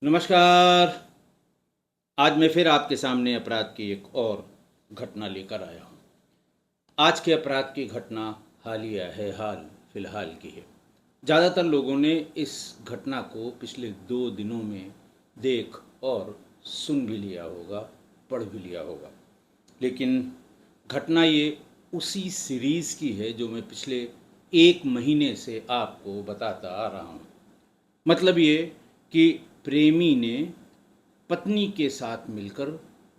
नमस्कार। आज मैं फिर आपके सामने अपराध की एक और घटना लेकर आया हूँ। आज के अपराध की घटना हालिया है, फिलहाल की है। ज़्यादातर लोगों ने इस घटना को पिछले 2 दिनों में देख और सुन भी लिया होगा, पढ़ भी लिया होगा। लेकिन घटना ये उसी सीरीज़ की है जो मैं पिछले 1 महीने से आपको बताता आ रहा हूँ। मतलब ये कि प्रेमी ने पत्नी के साथ मिलकर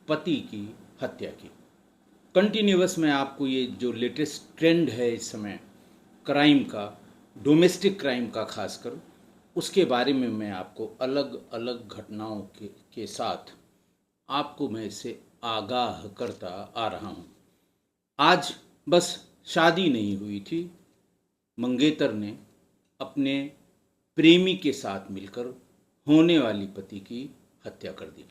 पति की हत्या की। कंटिन्यूअस मैं आपको ये जो लेटेस्ट ट्रेंड है इस समय क्राइम का, डोमेस्टिक क्राइम का खासकर, उसके बारे में मैं आपको अलग अलग घटनाओं के साथ आपको मैं इससे आगाह करता आ रहा हूँ। आज बस शादी नहीं हुई थी, मंगेतर ने अपने प्रेमी के साथ मिलकर होने वाली पति की हत्या कर दी।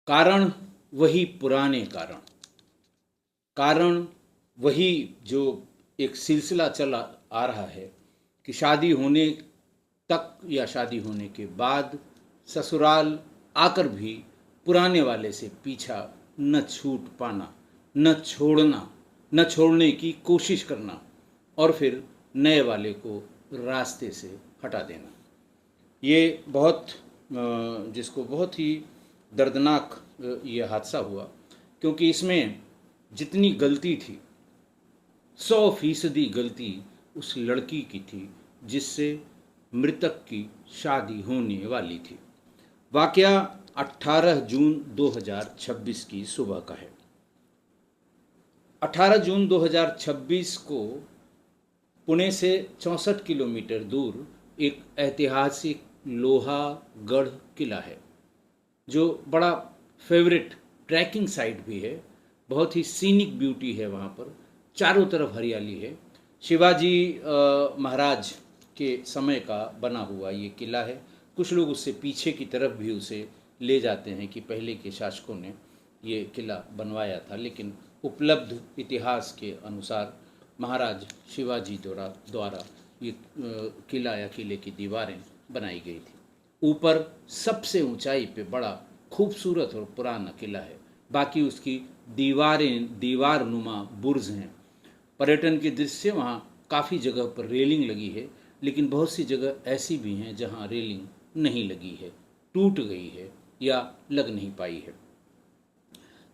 कारण वही पुराने कारण वही जो एक सिलसिला चला आ रहा है कि शादी होने तक या शादी होने के बाद ससुराल आकर भी पुराने वाले से पीछा न छूट पाना, न छोड़ना, न छोड़ने की कोशिश करना और फिर नए वाले को रास्ते से हटा देना। ये बहुत जिसको बहुत ही दर्दनाक ये हादसा हुआ, क्योंकि इसमें जितनी गलती थी 100% गलती उस लड़की की थी जिससे मृतक की शादी होने वाली थी। वाकया 18 जून 2026 की सुबह का है। 18 जून 2026 को पुणे से 64 किलोमीटर दूर एक ऐतिहासिक लोहागढ़ किला है, जो बड़ा फेवरेट ट्रैकिंग साइट भी है। बहुत ही सीनिक ब्यूटी है वहाँ पर, चारों तरफ हरियाली है। शिवाजी महाराज के समय का बना हुआ ये किला है। कुछ लोग उससे पीछे की तरफ भी उसे ले जाते हैं कि पहले के शासकों ने ये किला बनवाया था, लेकिन उपलब्ध इतिहास के अनुसार महाराज शिवाजी द्वारा ये किला या किले की दीवारें बनाई गई थी। ऊपर सबसे ऊंचाई पे बड़ा खूबसूरत और पुराना किला है। बाकी उसकी दीवार नुमा बुर्ज हैं। पर्यटन की दृष्टि से वहाँ काफ़ी जगह पर रेलिंग लगी है, लेकिन बहुत सी जगह ऐसी भी हैं जहाँ रेलिंग नहीं लगी है, टूट गई है या लग नहीं पाई है।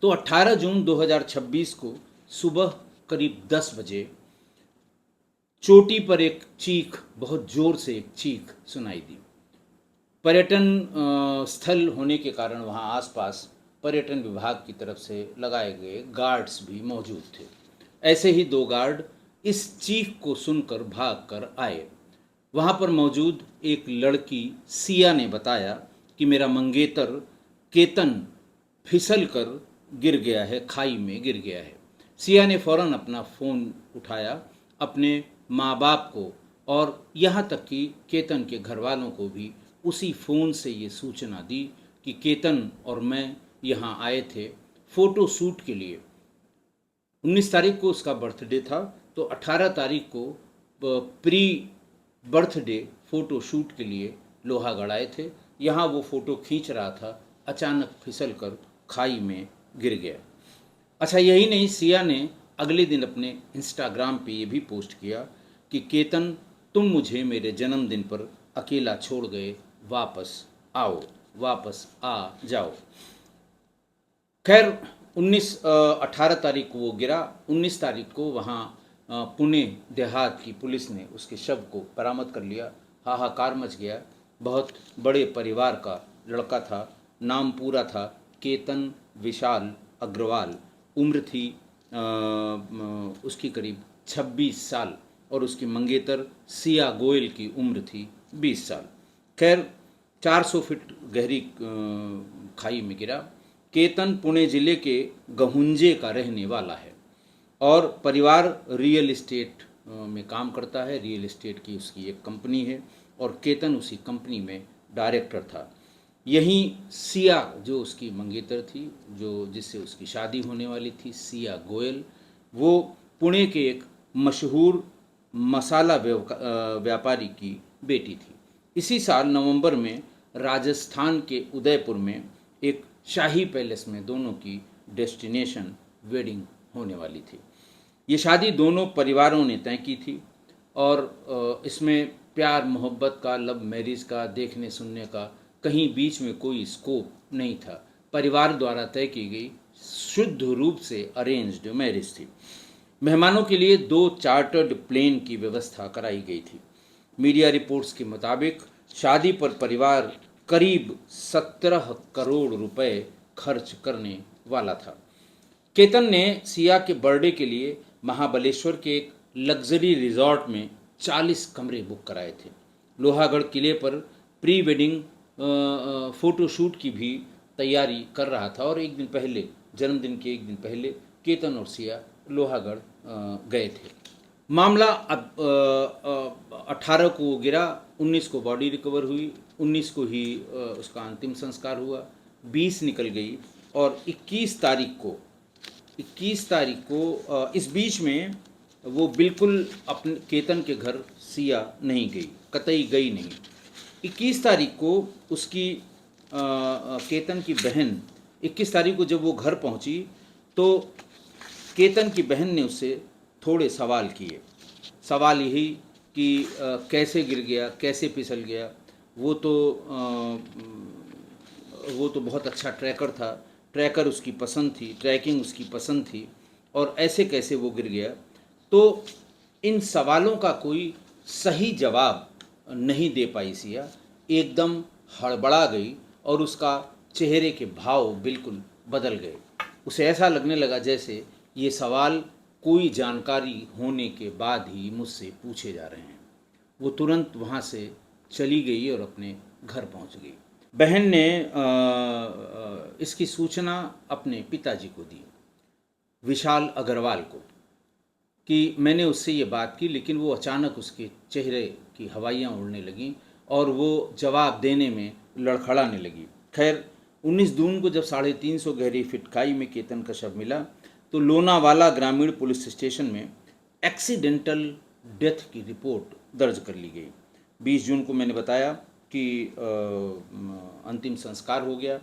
तो 18 जून 2026 को सुबह करीब 10 बजे चोटी पर एक चीख, बहुत जोर से एक चीख सुनाई दी। पर्यटन स्थल होने के कारण वहाँ आसपास पर्यटन विभाग की तरफ से लगाए गए गार्ड्स भी मौजूद थे। ऐसे ही 2 गार्ड इस चीख को सुनकर भाग कर आए। वहाँ पर मौजूद एक लड़की सिया ने बताया कि मेरा मंगेतर केतन फिसल कर गिर गया है, खाई में गिर गया है। सिया ने फौरन अपना फ़ोन उठाया, अपने माँ बाप को और यहाँ तक कि केतन के घर वालों को भी उसी फ़ोन से ये सूचना दी कि केतन और मैं यहाँ आए थे फ़ोटो शूट के लिए। 19 तारीख को उसका बर्थडे था, तो 18 तारीख को प्री बर्थडे फ़ोटो शूट के लिए लोहागढ़ आए थे। यहाँ वो फ़ोटो खींच रहा था, अचानक फिसल कर खाई में गिर गया। अच्छा, यही नहीं, सिया ने अगले दिन अपने इंस्टाग्राम पे ये भी पोस्ट किया कि केतन, तुम मुझे मेरे जन्मदिन पर अकेला छोड़ गए, वापस आओ, वापस आ जाओ। खैर 18 तारीख को वो गिरा। 19 तारीख को वहाँ पुणे देहात की पुलिस ने उसके शव को बरामद कर लिया। हाहाकार मच गया। बहुत बड़े परिवार का लड़का था। नाम पूरा था केतन विशाल अग्रवाल। उम्र थी उसकी करीब 26 साल और उसकी मंगेतर सिया गोयल की उम्र थी 20 साल। खैर 400 फीट गहरी खाई में गिरा। केतन पुणे जिले के गहुंजे का रहने वाला है और परिवार रियल इस्टेट में काम करता है। रियल इस्टेट की उसकी एक कंपनी है और केतन उसी कंपनी में डायरेक्टर था। यहीं सिया, जो उसकी मंगेतर थी, जो जिससे उसकी शादी होने वाली थी, सिया गोयल, वो पुणे के एक मशहूर मसाला व्यापारी की बेटी थी। इसी साल नवंबर में राजस्थान के उदयपुर में एक शाही पैलेस में दोनों की डेस्टिनेशन वेडिंग होने वाली थी। ये शादी दोनों परिवारों ने तय की थी और इसमें प्यार मोहब्बत का, लव मैरिज का, देखने सुनने का कहीं बीच में कोई स्कोप नहीं था। परिवार द्वारा तय की गई शुद्ध रूप से अरेंज्ड मैरिज थी। मेहमानों के लिए 2 चार्टर्ड प्लेन की व्यवस्था कराई गई थी। मीडिया रिपोर्ट्स के मुताबिक शादी पर परिवार करीब 17 करोड़ रुपए खर्च करने वाला था। केतन ने सिया के बर्थडे के लिए महाबलेश्वर के एक लग्जरी रिजॉर्ट में 40 कमरे बुक कराए थे। लोहागढ़ किले पर प्री वेडिंग फोटोशूट की भी तैयारी कर रहा था और एक दिन पहले, जन्मदिन के एक दिन पहले, केतन और सिया लोहागढ़ गए थे। मामला 18 को गिरा, 19 को बॉडी रिकवर हुई, 19 को ही उसका अंतिम संस्कार हुआ, 20 निकल गई और 21 तारीख को इस बीच में वो बिल्कुल अपने केतन के घर सिया नहीं गई, कतई गई नहीं। 21 तारीख को उसकी केतन की बहन, 21 तारीख को जब वो घर पहुंची तो केतन की बहन ने उससे थोड़े सवाल किए। सवाल यही कि कैसे गिर गया, कैसे फिसल गया। वो तो बहुत अच्छा ट्रैकर था, ट्रैकर उसकी पसंद थी, ट्रैकिंग उसकी पसंद थी, और ऐसे कैसे वो गिर गया। तो इन सवालों का कोई सही जवाब नहीं दे पाई सिया, एकदम हड़बड़ा गई और उसका चेहरे के भाव बिल्कुल बदल गए। उसे ऐसा लगने लगा जैसे ये सवाल कोई जानकारी होने के बाद ही मुझसे पूछे जा रहे हैं। वो तुरंत वहाँ से चली गई और अपने घर पहुँच गई। बहन ने इसकी सूचना अपने पिताजी को दी, विशाल अग्रवाल को, कि मैंने उससे ये बात की, लेकिन वो अचानक उसके चेहरे की हवाइयाँ उड़ने लगीं और वो जवाब देने में लड़खड़ाने लगी। खैर 19 जून को जब 350 गहरी फीट खाई में केतन का शव मिला तो लोनावाला ग्रामीण पुलिस स्टेशन में एक्सीडेंटल डेथ की रिपोर्ट दर्ज कर ली गई। 20 जून को मैंने बताया कि अंतिम संस्कार हो गया।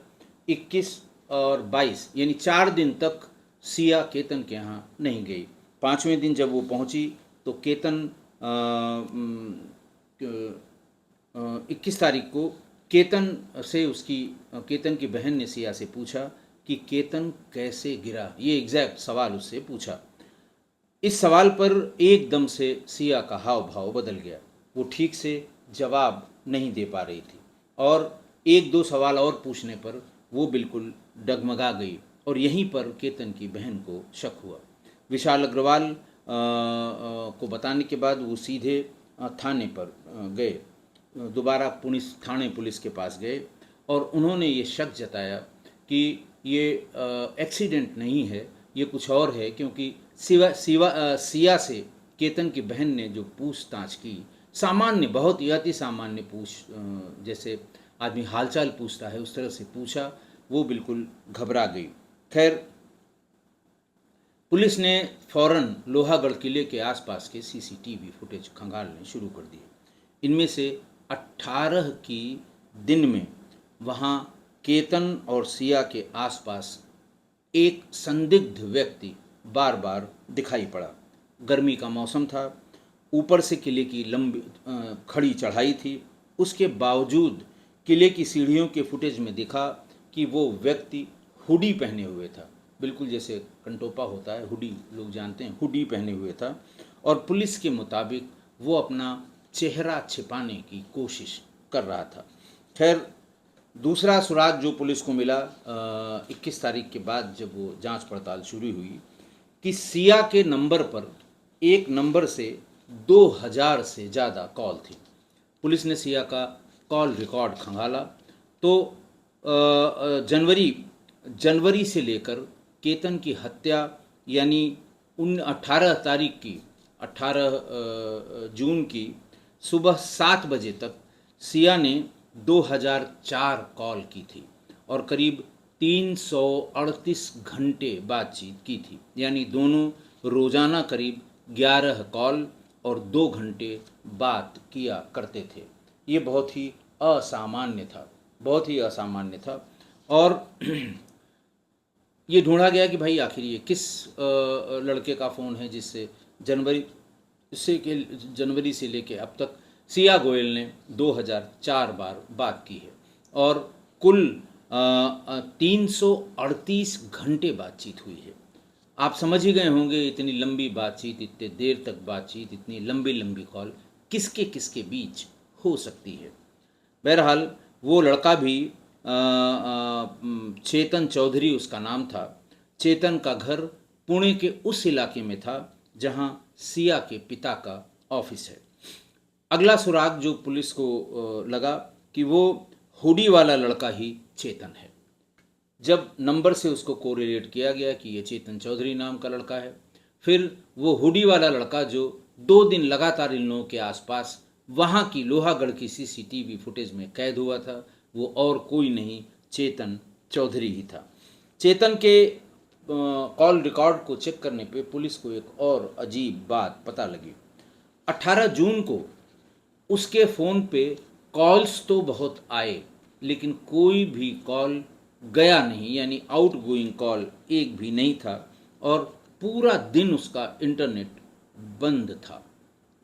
21 और 22 यानी 4 दिन तक सिया केतन के यहाँ नहीं गई। 5वें दिन जब वो पहुंची तो केतन 21 तारीख को केतन की बहन ने सिया से पूछा कि केतन कैसे गिरा। ये एग्जैक्ट सवाल उससे पूछा। इस सवाल पर एकदम से सिया का हाव भाव बदल गया। वो ठीक से जवाब नहीं दे पा रही थी और 1-2 सवाल और पूछने पर वो बिल्कुल डगमगा गई और यहीं पर केतन की बहन को शक हुआ। विशाल अग्रवाल को बताने के बाद वो सीधे थाने पर गए, दोबारा थाने पुलिस के पास गए और उन्होंने ये शक जताया कि ये एक्सीडेंट नहीं है, ये कुछ और है, क्योंकि सिया से केतन की बहन ने जो पूछताछ की, सामान्य, बहुत ही अति सामान्य जैसे आदमी हालचाल पूछता है उस तरह से पूछा, वो बिल्कुल घबरा गई। खैर पुलिस ने फौरन लोहागढ़ किले के आसपास के सीसीटीवी फुटेज खंगालने शुरू कर दिए। इनमें से 18 की दिन में वहाँ केतन और सिया के आसपास एक संदिग्ध व्यक्ति बार बार दिखाई पड़ा। गर्मी का मौसम था, ऊपर से किले की लंबी खड़ी चढ़ाई थी। उसके बावजूद किले की सीढ़ियों के फुटेज में दिखा कि वो व्यक्ति हुडी पहने हुए था, बिल्कुल जैसे कंटोपा होता है, हुडी लोग जानते हैं, हुडी पहने हुए था। और पुलिस के मुताबिक वो अपना चेहरा छिपाने की कोशिश कर रहा था। खैर दूसरा सुराग जो पुलिस को मिला 21 तारीख के बाद जब वो जांच पड़ताल शुरू हुई कि सिया के नंबर पर एक नंबर से 2000 से ज़्यादा कॉल थी। पुलिस ने सिया का कॉल रिकॉर्ड खंगाला तो जनवरी से लेकर केतन की हत्या यानी 18 जून की सुबह 7 बजे तक सिया ने 2004 कॉल की थी और करीब 338 घंटे बातचीत की थी। यानी दोनों रोज़ाना करीब 11 कॉल और 2 घंटे बात किया करते थे। ये बहुत ही असामान्य था। बहुत ही असामान्य था। और ये ढूंढा गया कि भाई आखिर ये किस लड़के का फ़ोन है जिससे जनवरी जनवरी से लेके अब तक सिया गोयल ने 2004 बार बात की है और कुल 338 घंटे बातचीत हुई है। आप समझ ही गए होंगे इतनी लंबी बातचीत, इतने देर तक बातचीत, इतनी लंबी लंबी कॉल किसके किसके बीच हो सकती है। बहरहाल वो लड़का भी चेतन चौधरी उसका नाम था। चेतन का घर पुणे के उस इलाके में था जहां सिया के पिता का ऑफिस है। अगला सुराग जो पुलिस को लगा कि वो हुडी वाला लड़का ही चेतन है। जब नंबर से उसको कोरिलेट किया गया कि ये चेतन चौधरी नाम का लड़का है, फिर वो हुडी वाला लड़का जो 2 दिन लगातार इन लोगों के आसपास वहाँ की लोहागढ़ की सीसीटीवी फुटेज में कैद हुआ था, वो और कोई नहीं चेतन चौधरी ही था। चेतन के कॉल रिकॉर्ड को चेक करने पे पुलिस को एक और अजीब बात पता लगी। 18 जून को उसके फ़ोन पे कॉल्स तो बहुत आए लेकिन कोई भी कॉल गया नहीं, यानी आउट गोइंग कॉल एक भी नहीं था और पूरा दिन उसका इंटरनेट बंद था।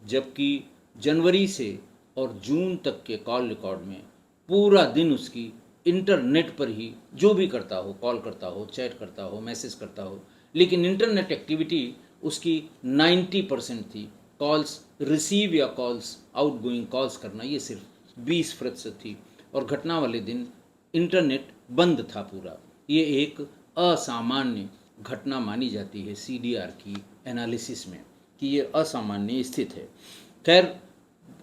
जबकि जनवरी से और जून तक के कॉल रिकॉर्ड में पूरा दिन उसकी इंटरनेट पर ही जो भी करता हो, कॉल करता हो, चैट करता हो, मैसेज करता हो, लेकिन इंटरनेट एक्टिविटी उसकी 90% थी। कॉल्स रिसीव या कॉल्स आउट गोइंग कॉल्स करना ये सिर्फ 20% थी और घटना वाले दिन इंटरनेट बंद था पूरा। ये एक असामान्य घटना मानी जाती है सीडीआर की एनालिसिस में कि ये असामान्य स्थित है। खैर,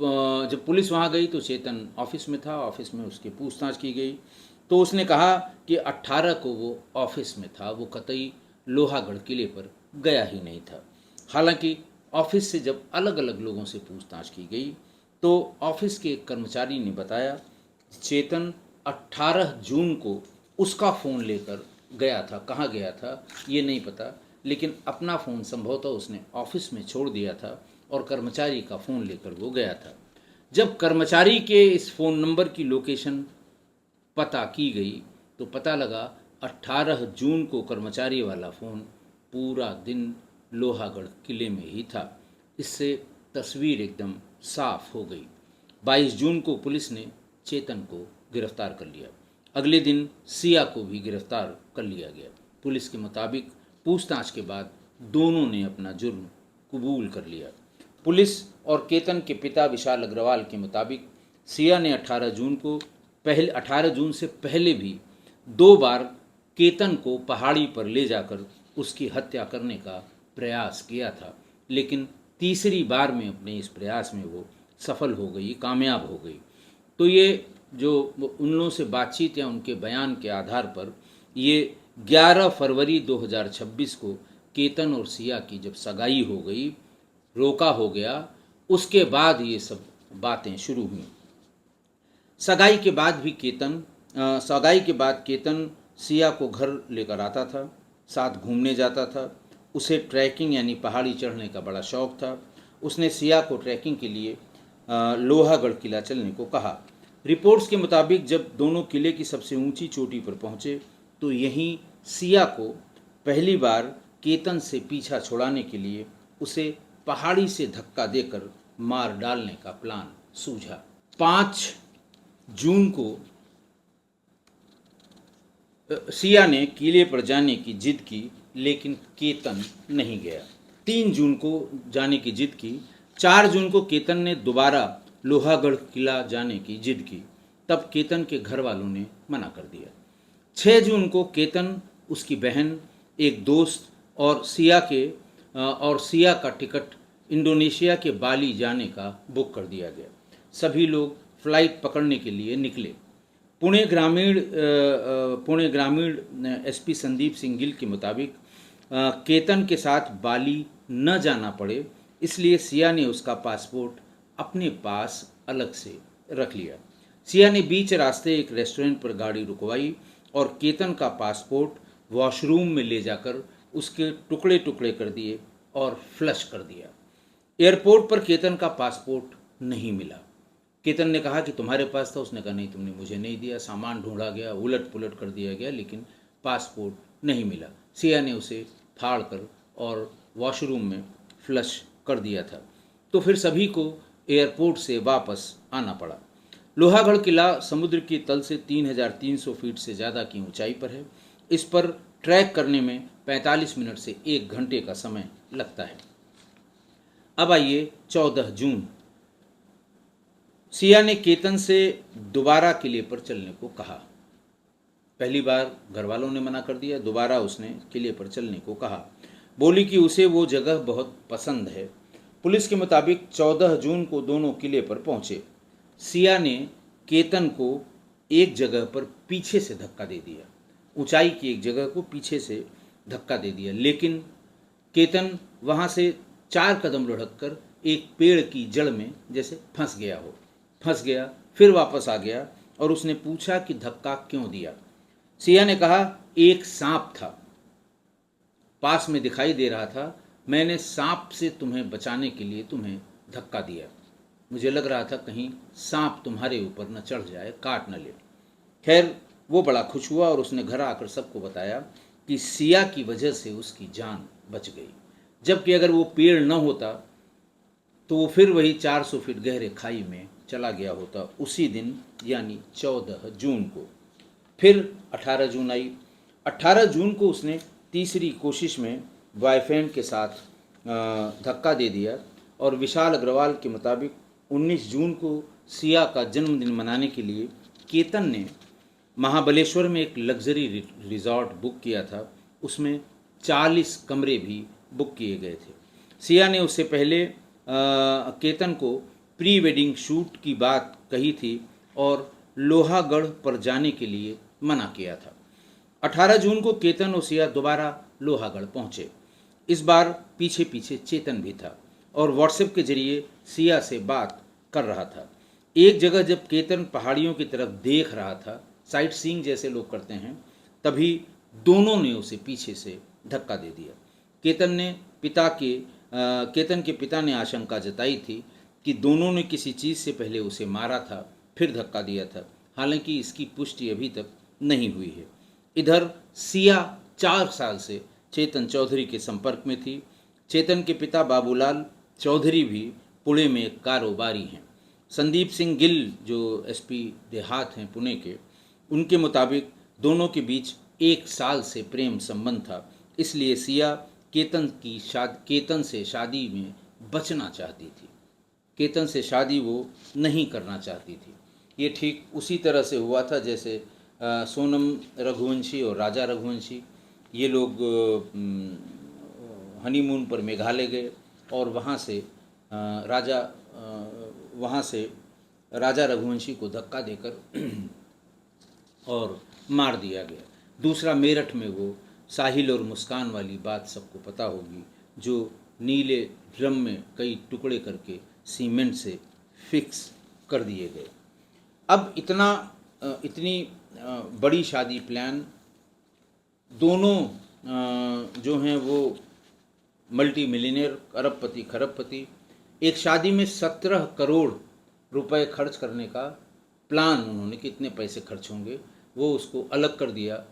जब पुलिस वहाँ गई तो चेतन ऑफिस में था। ऑफिस में उसकी पूछताछ की गई तो उसने कहा कि 18 को वो ऑफिस में था, वो कतई लोहागढ़ किले पर गया ही नहीं था। हालांकि ऑफिस से जब अलग अलग लोगों से पूछताछ की गई तो ऑफिस के एक कर्मचारी ने बताया चेतन 18 जून को उसका फ़ोन लेकर गया था। कहाँ गया था ये नहीं पता, लेकिन अपना फ़ोन संभवतः उसने ऑफिस में छोड़ दिया था और कर्मचारी का फ़ोन लेकर वो गया था। जब कर्मचारी के इस फ़ोन नंबर की लोकेशन पता की गई तो पता लगा 18 जून को कर्मचारी वाला फ़ोन पूरा दिन लोहागढ़ किले में ही था। इससे तस्वीर एकदम साफ हो गई। 22 जून को पुलिस ने चेतन को गिरफ्तार कर लिया। अगले दिन सिया को भी गिरफ्तार कर लिया गया। पुलिस के मुताबिक पूछताछ के बाद दोनों ने अपना जुर्म कबूल कर लिया। पुलिस और केतन के पिता विशाल अग्रवाल के मुताबिक सिया ने 18 जून से पहले भी 2 बार केतन को पहाड़ी पर ले जाकर उसकी हत्या करने का प्रयास किया था, लेकिन तीसरी बार में अपने इस प्रयास में वो सफल हो गई, कामयाब हो गई। तो ये जो उन लोगों से बातचीत या उनके बयान के आधार पर ये 11 फरवरी 2026 को केतन और सिया की जब सगाई हो गई, रोका हो गया, उसके बाद ये सब बातें शुरू हुई। सगाई के बाद केतन सिया को घर लेकर आता था, साथ घूमने जाता था। उसे ट्रैकिंग यानी पहाड़ी चढ़ने का बड़ा शौक़ था। उसने सिया को ट्रैकिंग के लिए लोहागढ़ किला चलने को कहा। रिपोर्ट्स के मुताबिक जब दोनों किले की सबसे ऊंची चोटी पर पहुंचे तो यहीं सिया को पहली बार केतन से पीछा छुड़ाने के लिए उसे पहाड़ी से धक्का देकर मार डालने का प्लान सूझा। 5 जून को सिया ने किले पर जाने की जिद की, लेकिन केतन नहीं गया। 3 जून को जाने की जिद की। 4 जून को केतन ने दोबारा लोहागढ़ किला जाने की जिद की, तब केतन के घर वालों ने मना कर दिया। 6 जून को केतन, उसकी बहन, एक दोस्त और सिया का टिकट इंडोनेशिया के बाली जाने का बुक कर दिया गया। सभी लोग फ्लाइट पकड़ने के लिए निकले। पुणे ग्रामीण एसपी संदीप सिंह गिल के मुताबिक केतन के साथ बाली न जाना पड़े, इसलिए सिया ने उसका पासपोर्ट अपने पास अलग से रख लिया। सिया ने बीच रास्ते एक रेस्टोरेंट पर गाड़ी रुकवाई और केतन का पासपोर्ट वॉशरूम में ले जाकर उसके टुकड़े टुकड़े कर दिए और फ्लश कर दिया। एयरपोर्ट पर केतन का पासपोर्ट नहीं मिला। केतन ने कहा कि तुम्हारे पास था। उसने कहा नहीं, तुमने मुझे नहीं दिया। सामान ढूंढा गया, उलट पुलट कर दिया गया, लेकिन पासपोर्ट नहीं मिला। सिया ने उसे फाड़ कर और वॉशरूम में फ्लश कर दिया था। तो फिर सभी को एयरपोर्ट से वापस आना पड़ा। लोहागढ़ किला समुद्र की तल से 3,300 फीट से ज़्यादा की ऊंचाई पर है। इस पर ट्रैक करने में 45 मिनट से 1 घंटे का समय लगता है। अब आइए 14 जून। सिया ने केतन से दोबारा किले पर चलने को कहा। पहली बार घर वालों ने मना कर दिया, दोबारा उसने किले पर चलने को कहा। बोली कि उसे वो जगह बहुत पसंद है। पुलिस के मुताबिक 14 जून को दोनों किले पर पहुंचे। सिया ने केतन को एक जगह पर पीछे से धक्का दे दिया, ऊंचाई की एक जगह को पीछे से धक्का दे दिया, लेकिन केतन वहां से 4 कदम लुढ़क कर एक पेड़ की जड़ में जैसे फंस गया। फिर वापस आ गया और उसने पूछा कि धक्का क्यों दिया। सिया ने कहा, एक सांप था, पास में दिखाई दे रहा था। मैंने सांप से तुम्हें बचाने के लिए तुम्हें धक्का दिया। मुझे लग रहा था कहीं सांप तुम्हारे ऊपर न चढ़ जाए, काट न ले। खैर, वो बड़ा खुश हुआ और उसने घर आकर सबको बताया कि सिया की वजह से उसकी जान बच गई, जबकि अगर वो पेड़ न होता तो वो फिर वही 400 फीट गहरे खाई में चला गया होता उसी दिन, यानी 14 जून को। फिर 18 जून आई। 18 जून को उसने तीसरी कोशिश में बॉयफ्रेंड के साथ धक्का दे दिया और विशाल अग्रवाल के मुताबिक 19 जून को सिया का जन्मदिन मनाने के लिए केतन ने महाबलेश्वर में एक लग्जरी रिजॉर्ट बुक किया था। उसमें 40 कमरे भी बुक किए गए थे। सिया ने उससे पहले केतन को प्री वेडिंग शूट की बात कही थी और लोहागढ़ पर जाने के लिए मना किया था। 18 जून को केतन और सिया दोबारा लोहागढ़ पहुंचे। इस बार पीछे पीछे चेतन भी था और व्हाट्सएप के जरिए सिया से बात कर रहा था। एक जगह जब केतन पहाड़ियों की तरफ देख रहा था, साइट सीइंग जैसे लोग करते हैं, तभी दोनों ने उसे पीछे से धक्का दे दिया। केतन के पिता ने आशंका जताई थी कि दोनों ने किसी चीज़ से पहले उसे मारा था, फिर धक्का दिया था। हालांकि इसकी पुष्टि अभी तक नहीं हुई है। इधर सिया 4 साल से चेतन चौधरी के संपर्क में थी। चेतन के पिता बाबूलाल चौधरी भी पुणे में एक कारोबारी हैं। संदीप सिंह गिल, जो एसपी देहात हैं पुणे के, उनके मुताबिक दोनों के बीच 1 साल से प्रेम संबंध था। इसलिए सिया केतन से शादी में बचना चाहती थी। केतन से शादी वो नहीं करना चाहती थी। ये ठीक उसी तरह से हुआ था जैसे सोनम रघुवंशी और राजा रघुवंशी, ये लोग हनीमून पर मेघालय गए और वहाँ से राजा रघुवंशी को धक्का देकर और मार दिया गया। दूसरा, मेरठ में वो साहिल और मुस्कान वाली बात सबको पता होगी, जो नीले ड्रम में कई टुकड़े करके सीमेंट से फिक्स कर दिए गए। अब इतनी बड़ी शादी प्लान, दोनों जो हैं वो मल्टी मिलियनियर, अरबपति खरबपति, एक शादी में 17 करोड़ रुपए खर्च करने का प्लान उन्होंने, कितने पैसे खर्च होंगे वो उसको अलग कर दिया।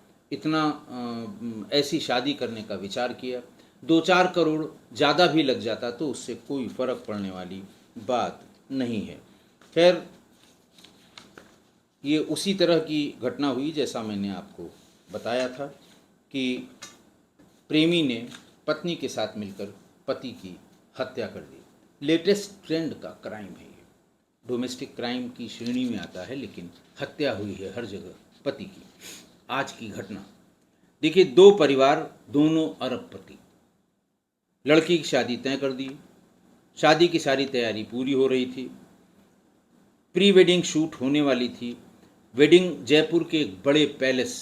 ऐसी शादी करने का विचार किया। 2-4 करोड़ ज़्यादा भी लग जाता तो उससे कोई फ़र्क पड़ने वाली बात नहीं है। खैर, ये उसी तरह की घटना हुई जैसा मैंने आपको बताया था कि प्रेमी ने पत्नी के साथ मिलकर पति की हत्या कर दी। लेटेस्ट ट्रेंड का क्राइम है ये, डोमेस्टिक क्राइम की श्रेणी में आता है, लेकिन हत्या हुई है हर जगह पति की। आज की घटना देखिए, 2 परिवार, दोनों अरबपति। लड़की की शादी तय कर दी। शादी की सारी तैयारी पूरी हो रही थी। प्री वेडिंग शूट होने वाली थी। वेडिंग जयपुर के एक बड़े पैलेस,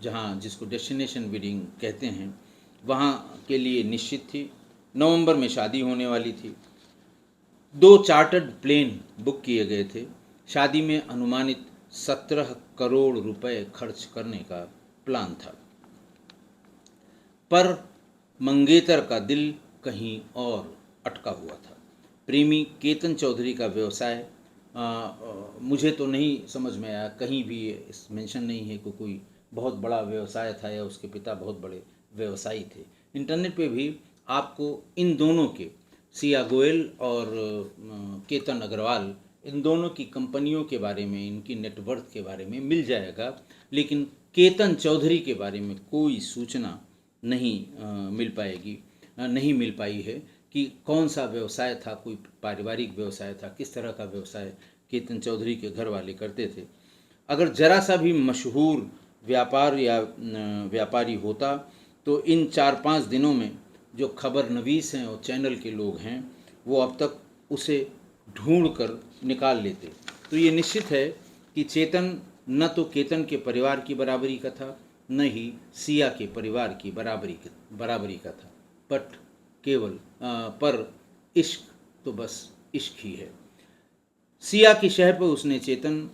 जिसको डेस्टिनेशन वेडिंग कहते हैं, वहाँ के लिए निश्चित थी। नवंबर में शादी होने वाली थी। 2 चार्टर्ड प्लेन बुक किए गए थे। शादी में अनुमानित 17 करोड़ रुपए खर्च करने का प्लान था। पर मंगेतर का दिल कहीं और अटका हुआ था। प्रेमी केतन चौधरी का व्यवसाय मुझे तो नहीं समझ में आया, कहीं भी इस मेंशन नहीं है कि कोई बहुत बड़ा व्यवसाय था या उसके पिता बहुत बड़े व्यवसायी थे। इंटरनेट पे भी आपको इन दोनों के, सिया गोयल और केतन अग्रवाल, इन दोनों की कंपनियों के बारे में, इनकी नेटवर्थ के बारे में मिल जाएगा, लेकिन केतन चौधरी के बारे में कोई सूचना नहीं मिल पाएगी, नहीं मिल पाई है कि कौन सा व्यवसाय था, कोई पारिवारिक व्यवसाय था, किस तरह का व्यवसाय केतन चौधरी के घर वाले करते थे। अगर जरा सा भी मशहूर व्यापार या व्यापारी होता तो इन 4-5 दिनों में जो खबर नवीस हैं और चैनल के लोग हैं वो अब तक उसे ढूंढ कर निकाल लेते। तो ये निश्चित है कि चेतन न तो केतन के परिवार की बराबरी का था, न ही सिया के परिवार की बराबरी का था, बट केवल पर इश्क तो बस इश्क ही है। सिया की शहर पर उसने चेतन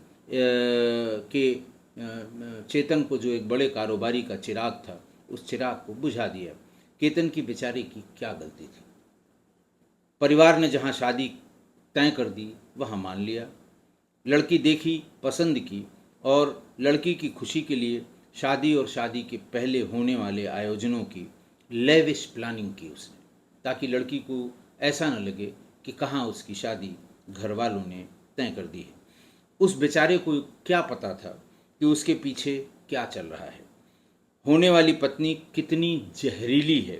को, जो एक बड़े कारोबारी का चिराग था, उस चिराग को बुझा दिया। केतन की बेचारे की क्या गलती थी? परिवार ने जहाँ शादी तय कर दी वहाँ मान लिया, लड़की देखी, पसंद की और लड़की की खुशी के लिए शादी और शादी के पहले होने वाले आयोजनों की लेविश प्लानिंग की उसने, ताकि लड़की को ऐसा न लगे कि कहाँ उसकी शादी घर वालों ने तय कर दी है। उस बेचारे को क्या पता था कि उसके पीछे क्या चल रहा है, होने वाली पत्नी कितनी जहरीली है।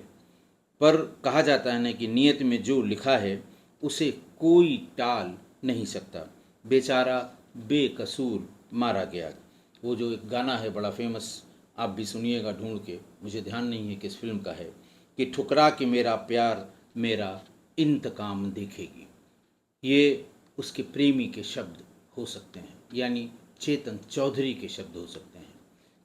पर कहा जाता है ना कि नियत में जो लिखा है उसे कोई टाल नहीं सकता। बेचारा बेकसूर मारा गया। वो जो एक गाना है बड़ा फेमस, आप भी सुनिएगा ढूंढ के, मुझे ध्यान नहीं है किस फिल्म का है, कि ठुकरा के मेरा प्यार मेरा इंतकाम देखेगी। ये उसके प्रेमी के शब्द हो सकते हैं, यानी चेतन चौधरी के शब्द हो सकते हैं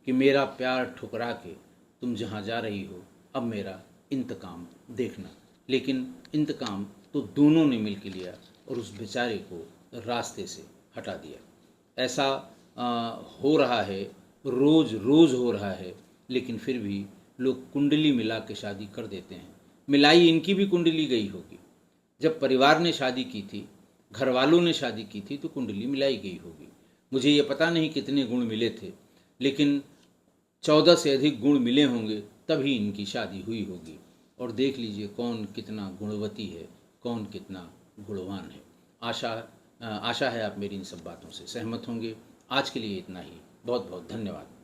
कि मेरा प्यार ठुकरा के तुम जहाँ जा रही हो, अब मेरा इंतकाम देखना। लेकिन इंतकाम तो दोनों ने मिल के लिया और उस बेचारे को रास्ते से हटा दिया। ऐसा हो रहा है, रोज़ रोज़ हो रहा है, लेकिन फिर भी लोग कुंडली मिला के शादी कर देते हैं। मिलाई इनकी भी कुंडली गई होगी। जब परिवार ने शादी की थी, घर वालों ने शादी की थी, तो कुंडली मिलाई गई होगी। मुझे ये पता नहीं कितने गुण मिले थे, लेकिन 14 से अधिक गुण मिले होंगे, तभी इनकी शादी हुई होगी। और देख लीजिए कौन कितना गुणवती है, कौन कितना गुणवान है। आशा है आप मेरी इन सब बातों से सहमत होंगे। आज के लिए इतना ही। बहुत बहुत धन्यवाद।